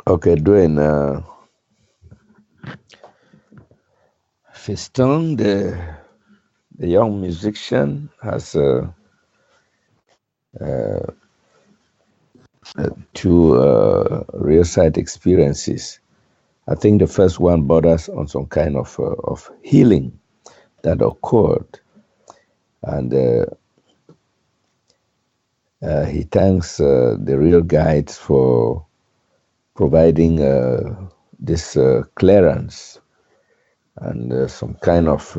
Okay, doing Fiston, the young musician, has uh, two real side experiences. I think the first one borders on some kind of healing that occurred, and he thanks the real guides for providing this clearance and some kind of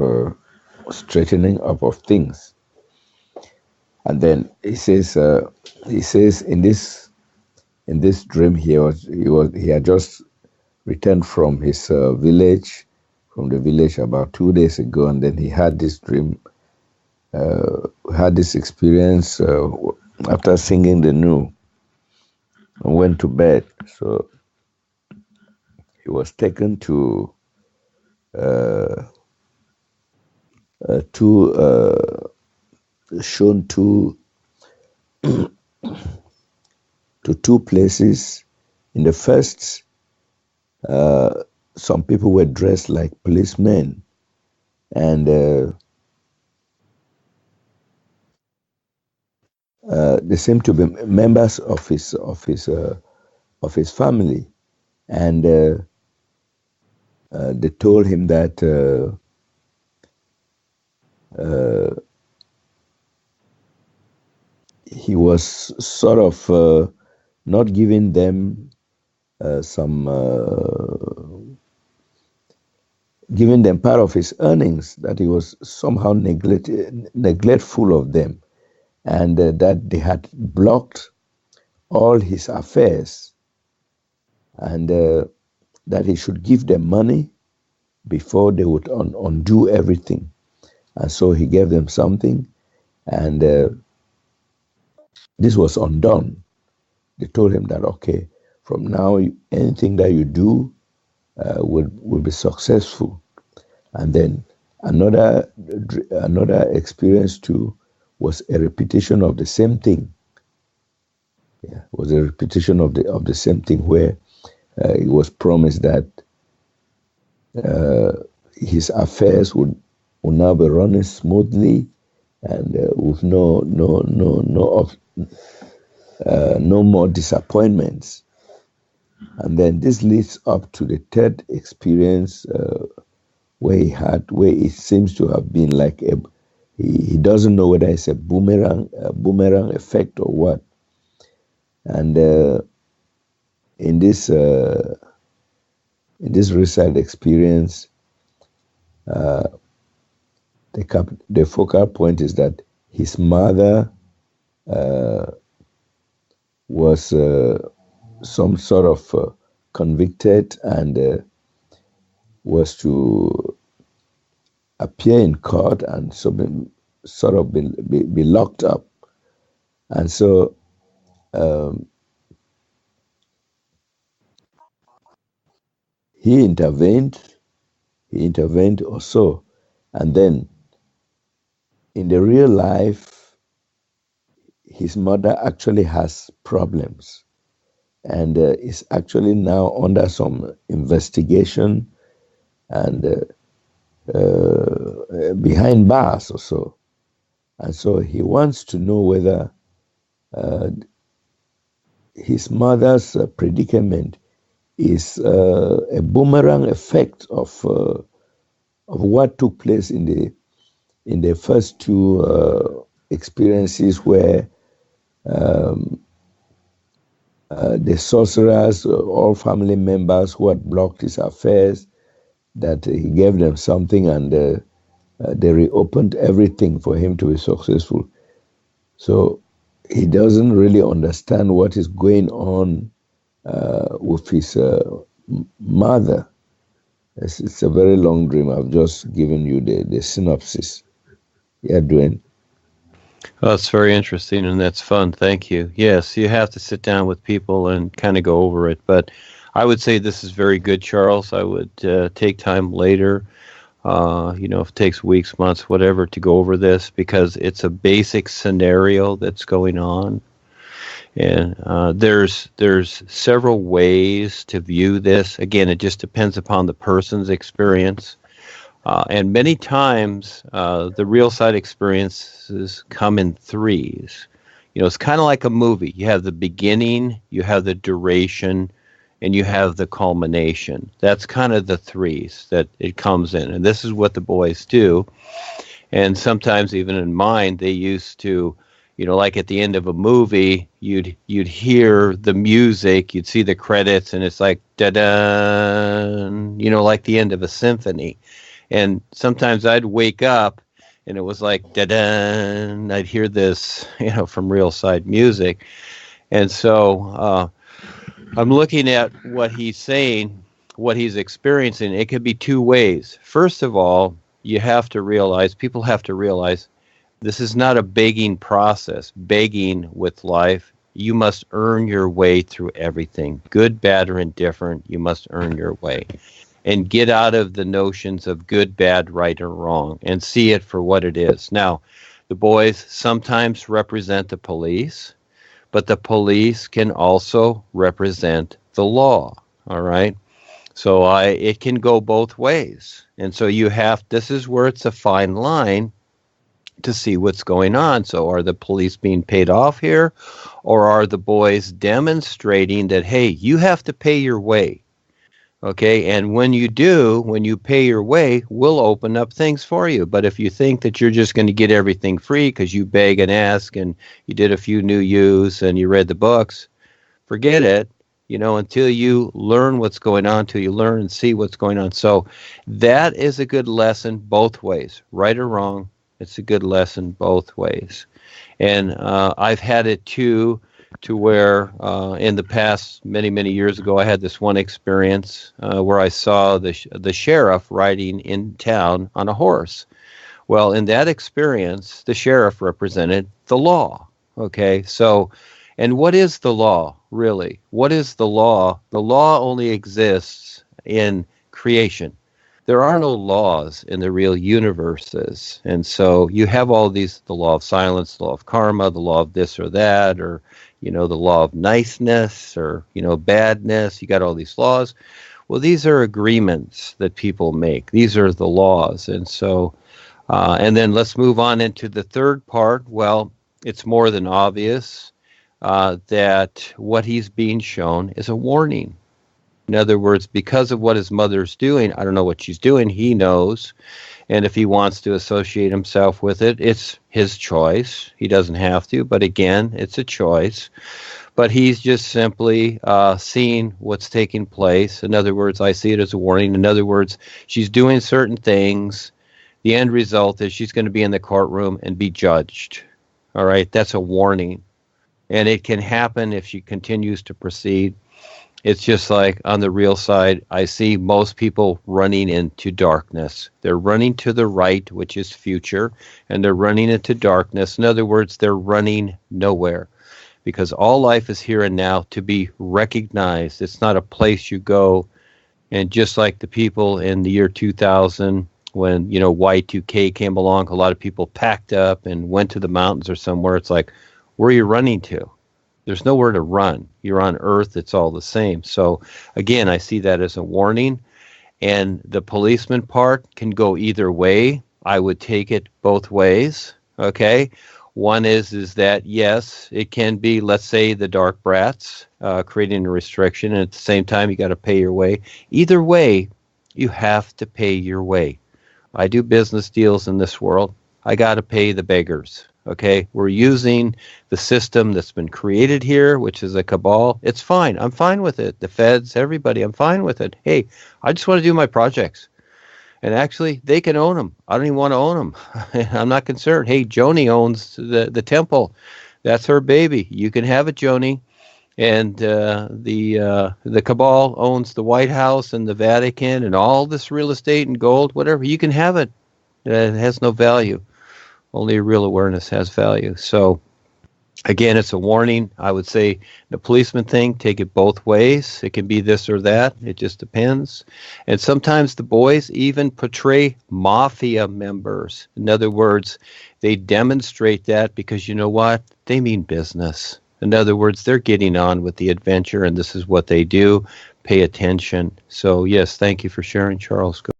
straightening up of things. And then he says in this dream he had just returned from his village, from the village about 2 days ago, and then he had this dream, had this experience after singing the new and went to bed. So he was taken to uh, two shown to two places. In the first, uh, some people were dressed like policemen, and they seemed to be members of his family, and they told him that uh, he was sort of not giving them some giving them part of his earnings, that he was somehow neglectful of them, and that they had blocked all his affairs, and that he should give them money before they would undo everything. And so he gave them something, and this was undone. They told him that, okay, from now, anything that you do will be successful. And then another experience too was a repetition of the same thing. Yeah, was a repetition of the same thing, where it was promised that uh, his affairs would now be running smoothly, and with no more disappointments. And then this leads up to the third experience, where it seems to have been like he doesn't know whether it's a boomerang effect or what. And in this RealSide experience, uh, the focal point is that his mother uh, was some sort of convicted, and was to appear in court, and so sort of be locked up. And so um, he intervened. He intervened also, and then in the real life, his mother actually has problems, and is actually now under some investigation, and behind bars or so. And so he wants to know whether uh, his mother's predicament is a boomerang effect of what took place in the first two experiences, where um, the sorcerers, all family members who had blocked his affairs, that he gave them something, and they reopened everything for him to be successful. So he doesn't really understand what is going on with his mother. It's a very long dream. I've just given you the synopsis. Yeah, Dwayne. Oh, that's very interesting, and that's fun. Thank you. Yes, you have to sit down with people and kind of go over it. But I would say this is very good, Charles. I would take time later, if it takes weeks, months, whatever, to go over this, because it's a basic scenario that's going on. And there's several ways to view this. Again, it just depends upon the person's experience. And many times, the real side experiences come in threes. It's kind of like a movie. You have the beginning, you have the duration, and you have the culmination. That's kind of the threes that it comes in. And this is what the boys do. And sometimes even in mine, they used to, like at the end of a movie, you'd hear the music, you'd see the credits, and it's like da-da, like the end of a symphony. And sometimes I'd wake up and it was like da-da, I'd hear this, from RealSide music. And so I'm looking at what he's saying, what he's experiencing. It could be two ways. First of all, people have to realize this is not a begging process, begging with life. You must earn your way through everything, good, bad, or indifferent. You must earn your way. And get out of the notions of good, bad, right, or wrong, and see it for what it is. Now, the boys sometimes represent the police, but the police can also represent the law, all right? So it can go both ways. And so this is where it's a fine line to see what's going on. So are the police being paid off here, or are the boys demonstrating that, hey, you have to pay your way? Okay, and when you pay your way, we'll open up things for you. But if you think that you're just going to get everything free because you beg and ask and you did a few new U's and you read the books, forget it, until you learn what's going on, until you learn and see what's going on. So that is a good lesson both ways, right or wrong. It's a good lesson both ways. And I've had it too, to where in the past, many, many years ago, I had this one experience where I saw the sheriff riding in town on a horse. Well, in that experience, the sheriff represented the law. Okay, so, and what is the law, really? What is the law? The law only exists in creation. There are no laws in the real universes. And so you have all these, the law of silence, the law of karma, the law of this or that, or the law of niceness or, badness. You got all these laws. Well, these are agreements that people make. These are the laws. And so, and then let's move on into the third part. Well, it's more than obvious that what he's being shown is a warning. In other words, because of what his mother's doing, I don't know what she's doing, he knows. And if he wants to associate himself with it, it's his choice. He doesn't have to, but again, it's a choice. But he's just simply seeing what's taking place. In other words, I see it as a warning. In other words, she's doing certain things. The end result is she's going to be in the courtroom and be judged. All right, that's a warning. And it can happen if she continues to proceed. It's just like on the real side, I see most people running into darkness. They're running to the right, which is future, and they're running into darkness. In other words, they're running nowhere, because all life is here and now to be recognized. It's not a place you go. And just like the people in the year 2000, when, Y2K came along, a lot of people packed up and went to the mountains or somewhere. It's like, where are you running to? There's nowhere to run. You're on Earth. It's all the same. So again, I see that as a warning. And the policeman part can go either way. I would take it both ways. Okay. One is that, yes, it can be, let's say, the dark brats creating a restriction. And at the same time, you got to pay your way. Either way, you have to pay your way. I do business deals in this world. I got to pay the beggars. Okay, we're using the system that's been created here, which is a cabal. It's fine. I'm fine with it. The feds, everybody, I'm fine with it. Hey, I just want to do my projects. And actually, they can own them. I don't even want to own them. I'm not concerned. Hey, Joni owns the temple. That's her baby. You can have it, Joni. And the cabal owns the White House and the Vatican and all this real estate and gold, whatever. You can have it. It has no value. Only real awareness has value. So, again, it's a warning. I would say the policeman thing, take it both ways. It can be this or that. It just depends. And sometimes the boys even portray mafia members. In other words, they demonstrate that because you know what? They mean business. In other words, they're getting on with the adventure, and this is what they do. Pay attention. So, yes, thank you for sharing, Charles. Go.